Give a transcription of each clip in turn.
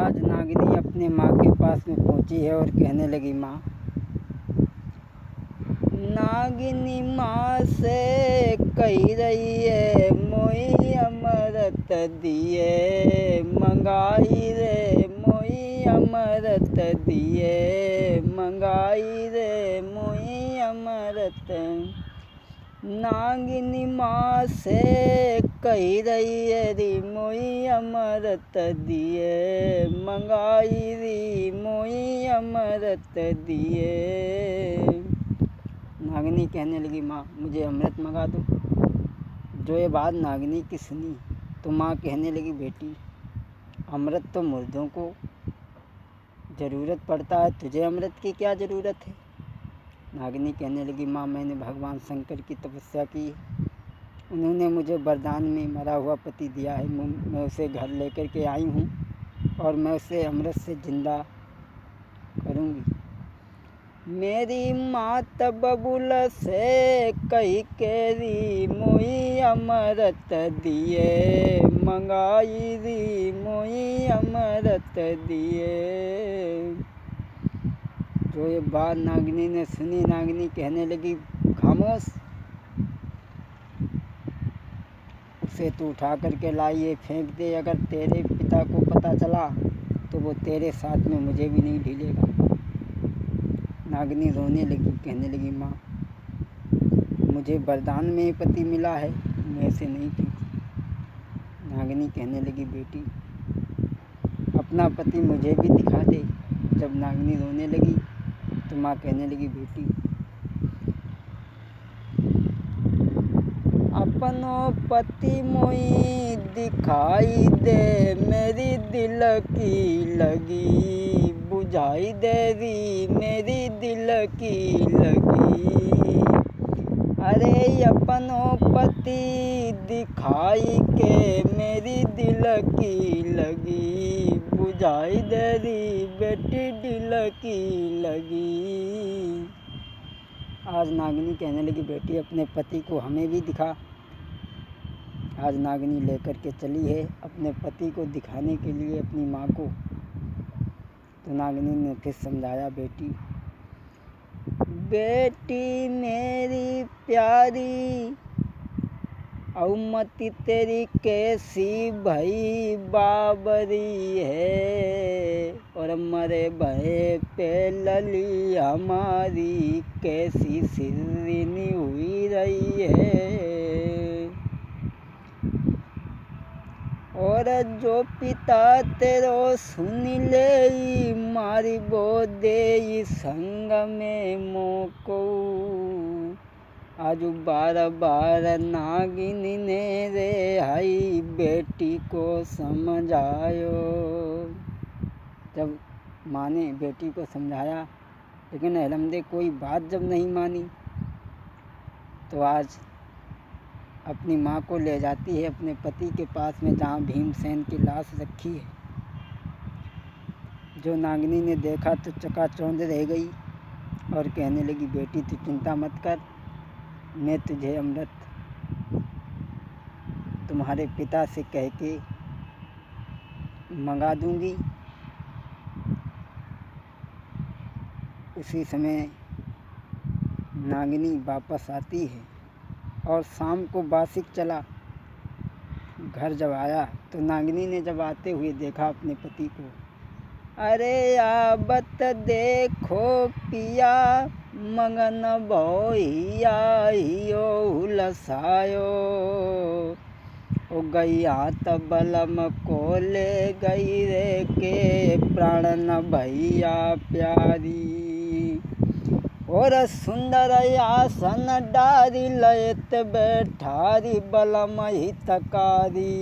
आज नागिनी अपने माँ के पास में पहुँची है और कहने लगी, माँ। नागिनी माँ से कही रही है, मोई अमृत दिए मंगाई रे, मोई अमृत दिए मंगाई रे, मोई अमृत। नागिनी माँ से कही रही है री, मोई अमृत दिए मंगाई री, मोई अमृत दिए। नागिनी कहने लगी, माँ मुझे अमृत मंगा दो। जो ये बात नागिनी की सुनी तो माँ कहने लगी, बेटी अमृत तो मुर्दों को ज़रूरत पड़ता है, तुझे अमृत की क्या ज़रूरत है। नागिनी कहने लगी, माँ मैंने भगवान शंकर की तपस्या की, उन्होंने मुझे वरदान में मरा हुआ पति दिया है, मैं उसे घर लेकर के आई हूँ और मैं उसे अमृत से जिंदा करूँगी। मेरी मात बबुल से कही केरी, मोई अमृत दिए मंगाई री, मोई अमृत दिए। जो ये बात नागिनी ने सुनी, नागिनी कहने लगी, खामोश, उसे तू उठा करके लाइए फेंक दे। अगर तेरे पिता को पता चला तो वो तेरे साथ में मुझे भी नहीं ढीलेगा। नागिनी रोने लगी, कहने लगी, माँ मुझे वरदान में पति मिला है, मैं इसे नहीं फेंकूँ। नागिनी कहने लगी, बेटी अपना पति मुझे भी दिखा दे। जब नागिनी रोने लगी तो माँ कहने लगी, बेटी अपनो पति मोई दिखाई दे, मेरी दिल की लगी बुझाई दे री, मेरी दिल की लगी। अरे अपनो पति दिखाई के मेरी दिल की लगी बुझाई दे री, बेटी दिल की लगी। आज नागिनी कहने लगी, बेटी अपने पति को हमें भी दिखा। आज नागिनी लेकर के चली है अपने पति को दिखाने के लिए अपनी माँ को। तो नागिनी ने फिर समझाया, बेटी बेटी मेरी प्यारी, औमती तेरी कैसी भई बाबरी है, और मरे भय पे लली हमारी कैसी सिरनी हुई रही है। और जो पिता तेरो सुन ले, मारी बो दे संग में मोको। आज बार बार नागिनी ने रे हाई बेटी को समझायो। जब माँ ने बेटी को समझाया लेकिन अलहमदे कोई बात जब नहीं मानी, तो आज अपनी माँ को ले जाती है अपने पति के पास में जहाँ भीमसेन की लाश रखी है। जो नागिनी ने देखा तो चकाचौंध रह गई और कहने लगी, बेटी तू चिंता मत कर, मैं तुझे अमृत तुम्हारे पिता से कह के मंगा दूंगी। उसी समय नागिनी वापस आती है और शाम को बासिक चला। घर जब आया तो नागिनी ने जब आते हुए देखा अपने पति को, अरे आबत देखो पिया मगन भोइया हियो हुलसायो। ओ गई हाथ बलम को ले गई रे के प्राण न भैया प्यारी। और सुंदर आसन डारी लयत बैठारी बलम हितकारी।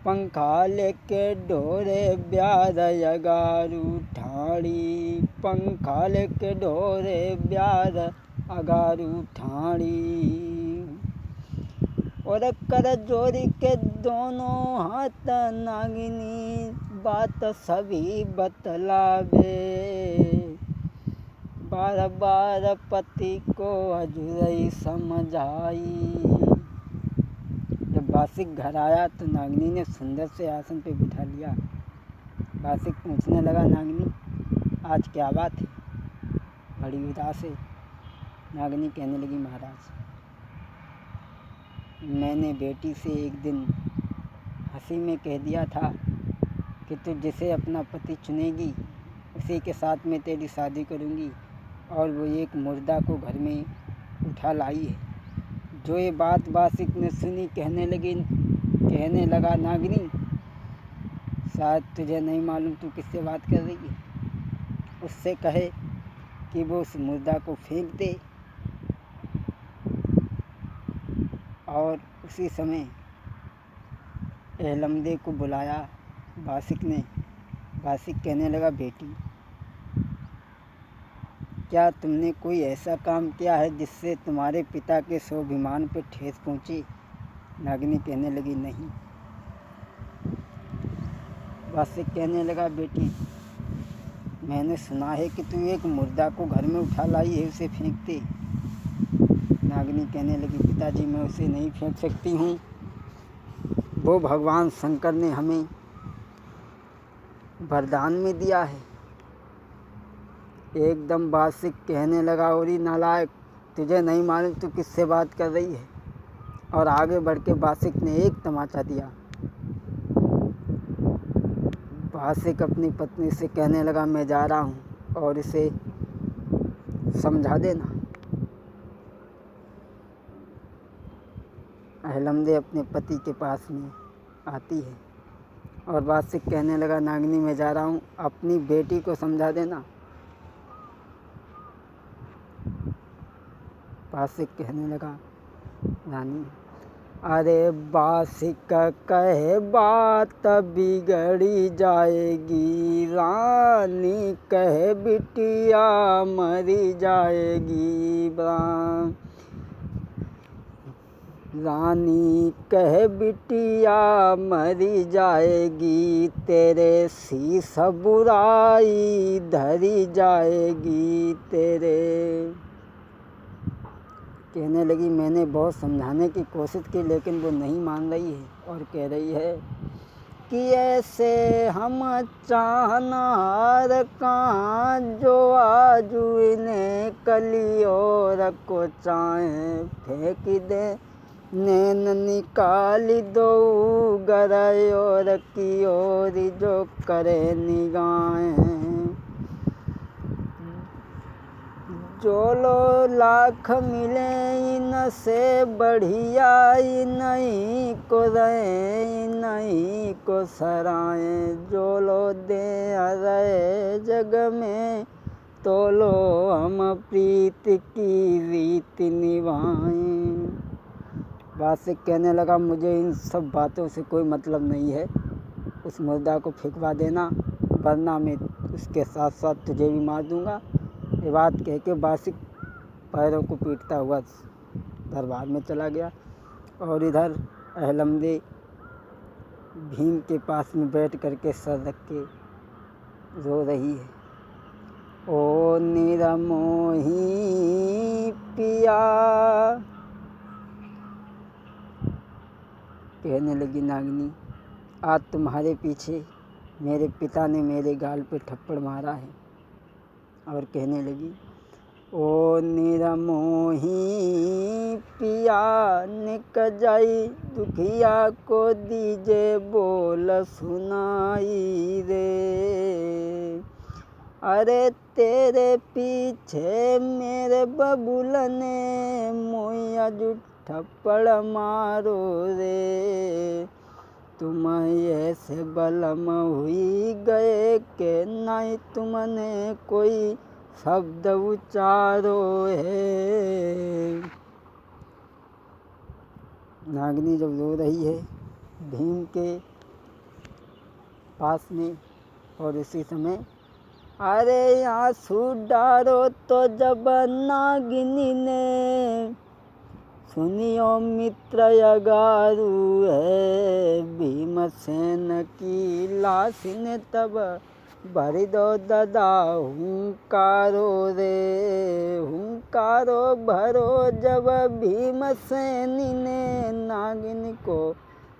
पंखा लेके ढोरे ब्याद अगारू ठाड़ी, पंखा लेके ढोरे ब्याद अगारू ठाड़ी। और कर जोड़ी के दोनों हाथ नागिनी बात सभी बतलावे। बार बार पति को अजुरई समझाई। जब बासिक घर आया तो नागिनी ने सुंदर से आसन पे बिठा लिया। बासिक पूछने लगा, नागिनी आज क्या बात है, बड़ी उदास है। नागिनी कहने लगी, महाराज मैंने बेटी से एक दिन हंसी में कह दिया था कि तू जिसे अपना पति चुनेगी उसी के साथ में तेरी शादी करूंगी, और वो एक मुर्दा को घर में उठा लाई है। जो ये बात बासिक ने सुनी कहने लगा, नागिनी शायद तुझे नहीं मालूम तू किससे बात कर रही है। उससे कहे कि वो उस मुर्दा को फेंक दे। और उसी समय एलमदे को बुलाया बासिक ने। बासिक कहने लगा, बेटी क्या तुमने कोई ऐसा काम किया है जिससे तुम्हारे पिता के स्वाभिमान पर ठेस पहुंची? नागिनी कहने लगी, नहीं। बासिक कहने लगा, बेटी मैंने सुना है कि तू एक मुर्दा को घर में उठा लाई है, उसे फेंक दे। नागिनी कहने लगी, पिताजी मैं उसे नहीं फेंक सकती हूँ, वो भगवान शंकर ने हमें वरदान में दिया है। एकदम बासिक कहने लगा, और नालायक तुझे नहीं मालूम तू किससे बात कर रही है। और आगे बढ़ के बासिक ने एक तमाचा दिया। बासिक अपनी पत्नी से कहने लगा, मैं जा रहा हूँ और इसे समझा देना। एलमदे अपने पति के पास में आती है और बासिक कहने लगा, नागिनी मैं जा रहा हूँ, अपनी बेटी को समझा देना। बासिक कहने लगा, रानी अरे बासिक कहे बात बिगड़ी जाएगी, रानी कहे बिटिया मरी जाएगी। रानी कहे बिटिया मरी जाएगी, तेरे शीश बुराई धरी जाएगी तेरे। कहने लगी, मैंने बहुत समझाने की कोशिश की लेकिन वो नहीं मान रही है और कह रही है कि ऐसे हम चाहनार कहाँ जो आजू इन्हें कलियोर को चाहे फेंक दे, नैन निकाल दो गरयोर की ओर जो करे निगाहें। जो लो लाख मिले इनसे बढ़िया, नहीं को रहे नहीं को सराएं। जो लो दे रहे जग में तो लो हम प्रीत की रीत निभाएं। बासिक कहने लगा, मुझे इन सब बातों से कोई मतलब नहीं है, उस मुर्दा को फेंकवा देना वरना मैं उसके साथ साथ तुझे भी मार दूंगा। ये बात कह के बासिक पैरों को पीटता हुआ दरबार में चला गया। और इधर एलमदे भीम के पास में बैठ करके सर रख के रो रही है। ओ निरमोही पिया, कहने लगी, नागिनी आज तुम्हारे पीछे मेरे पिता ने मेरे गाल पे थप्पड़ मारा है। और कहने लगी, ओ निरमोही पिया निक जाई, दुखिया को दीजे बोल सुनाई रे। अरे तेरे पीछे मेरे बबुल ने मोया जो थप्पड़ मारो रे। तुम ऐसे बलम हुई गए के नहीं तुमने कोई शब्द उच्चारो है। नागिनी जब रो रही है भीम के पास में और इसी समय अरे आंसू डारो तो जब नागिनी ने सुनियो मित्र अगारू है। भीमसेन की लाश ने तब भर दो ददा हुंकारो रे। हुंकारो भरो जब भीमसेन ने नागिन को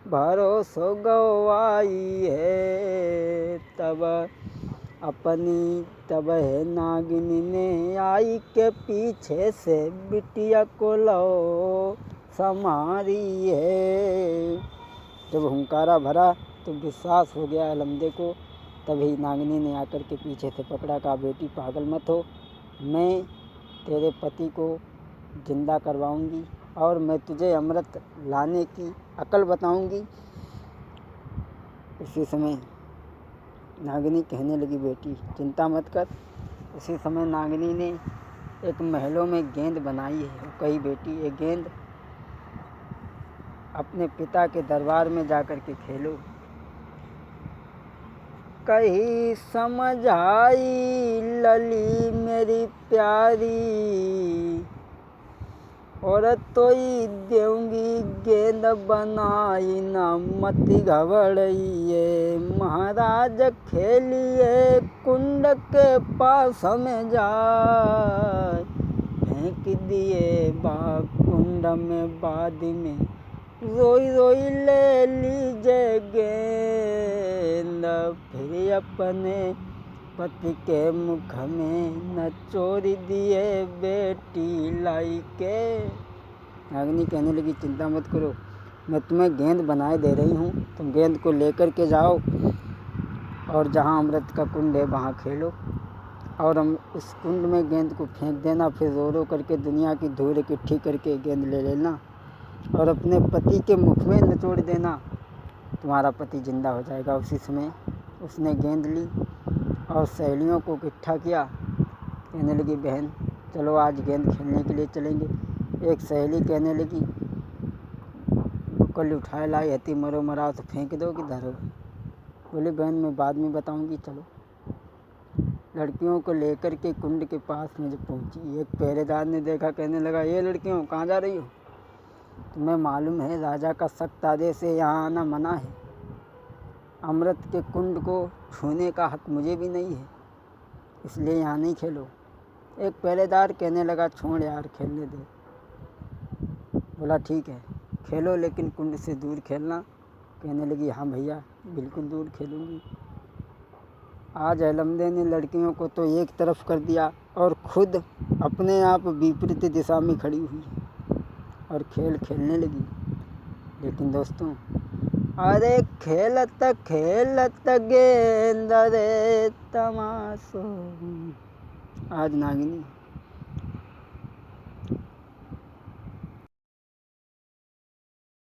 भरोसो गवाई है। तब है नागिनी ने आई के पीछे से बिटिया को लो समारी है। जब हुंकारा भरा तो विश्वास हो गया अलमदे को। तभी नागिनी ने आकर के पीछे से पकड़ा, कहा बेटी पागल मत हो, मैं तेरे पति को जिंदा करवाऊंगी और मैं तुझे अमृत लाने की अकल बताऊंगी। इसी समय नागिनी कहने लगी बेटी चिंता मत कर। इसी समय नागिनी ने एक महलों में गेंद बनाई है। कही बेटी ये गेंद अपने पिता के दरबार में जाकर के खेलो। कहीं समझ आई लली मेरी प्यारी, और तो ही देऊंगी गेंद बनाई न मती घबराइए। महाराज खेलिए कुंड के पास में जाए, फेंक दिए बा कुंड में बाद में रोई रोई ले लीजिए गेंद। फिर अपने पति के मुख में न चोरी दिए बेटी लाई के। नागिनी कहने लगी चिंता मत करो, मैं तुम्हें गेंद बनाए दे रही हूँ, तुम गेंद को लेकर के जाओ और जहाँ अमृत का कुंड है वहाँ खेलो और हम उस कुंड में गेंद को फेंक देना। फिर रो रो करके दुनिया की धूल इकट्ठी करके गेंद ले लेना और अपने पति के मुख में निचोड़ देना, तुम्हारा पति जिंदा हो जाएगा। उसी समय उसने गेंद ली और सहेलियों को इकट्ठा किया। कहने लगी बहन चलो आज गेंद खेलने के लिए चलेंगे। एक सहेली कहने लगी कल उठाए लाई हती मरो मरा तो फेंक दो कि धरो। बोली बहन मैं बाद में बताऊंगी चलो। लड़कियों को लेकर के कुंड के पास में जब पहुंची, एक पहरेदार ने देखा, कहने लगा ये लड़कियों कहाँ जा रही हो? तुम्हें मालूम है राजा का सख्त आदेश है, यहाँ आना मना है। अमृत के कुंड को छूने का हक मुझे भी नहीं है, इसलिए यहाँ नहीं खेलो। एक पहरेदार कहने लगा छोड़ यार खेलने दे। बोला ठीक है खेलो लेकिन कुंड से दूर खेलना। कहने लगी हाँ भैया बिल्कुल दूर खेलूँगी। आज अलमदे ने लड़कियों को तो एक तरफ कर दिया और खुद अपने आप विपरीत दिशा में खड़ी हुई और खेल खेलने लगी। लेकिन दोस्तों अरे खेलत खेलत गेंद रे तमाशो। आज नागिनी